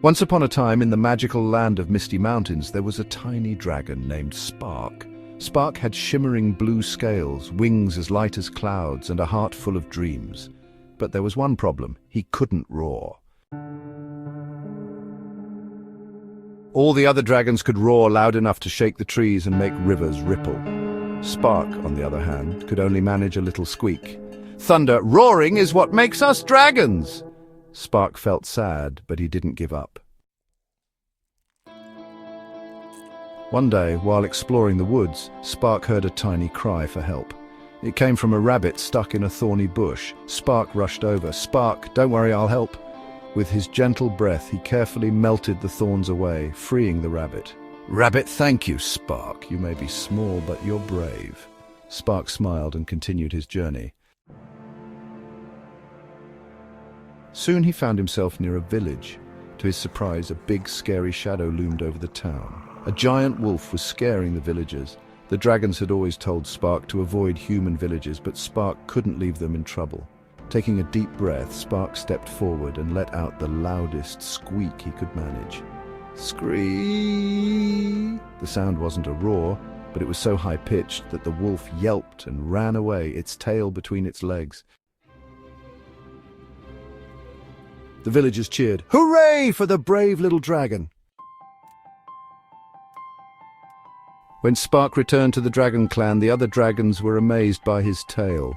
Once upon a time, in the magical land of Misty Mountains, there was a tiny dragon named Spark. Spark had shimmering blue scales, wings as light as clouds, and a heart full of dreams. But there was one problem: he couldn't roar. All the other dragons could roar loud enough to shake the trees and make rivers ripple. Spark, on the other hand, could only manage a little squeak. Thunder, roaring is what makes us dragons! Spark felt sad, but he didn't give up. One day, while exploring the woods, Spark heard a tiny cry for help. It came from a rabbit stuck in a thorny bush. Spark rushed over. "Spark, don't worry, I'll help." With his gentle breath, he carefully melted the thorns away, freeing the rabbit. "Rabbit, thank you, Spark. You may be small, but you're brave." Spark smiled and continued his journey. Soon he found himself near a village. To his surprise, a big, scary shadow loomed over the town. A giant wolf was scaring the villagers. The dragons had always told Spark to avoid human villages, but Spark couldn't leave them in trouble. Taking a deep breath, Spark stepped forward and let out the loudest squeak he could manage. Scream! The sound wasn't a roar, but it was so high-pitched that the wolf yelped and ran away, its tail between its legs. The villagers cheered, "Hooray for the brave little dragon!" When Spark returned to the Dragon Clan, the other dragons were amazed by his tale.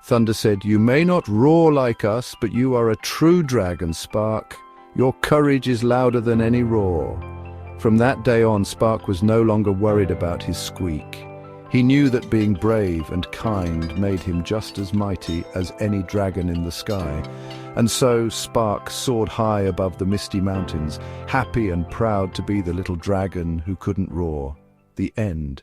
Thunder said, "You may not roar like us, but you are a true dragon, Spark. Your courage is louder than any roar." From that day on, Spark was no longer worried about his squeak. He knew that being brave and kind made him just as mighty as any dragon in the sky. And so Spark soared high above the Misty Mountains, happy and proud to be the little dragon who couldn't roar. The end.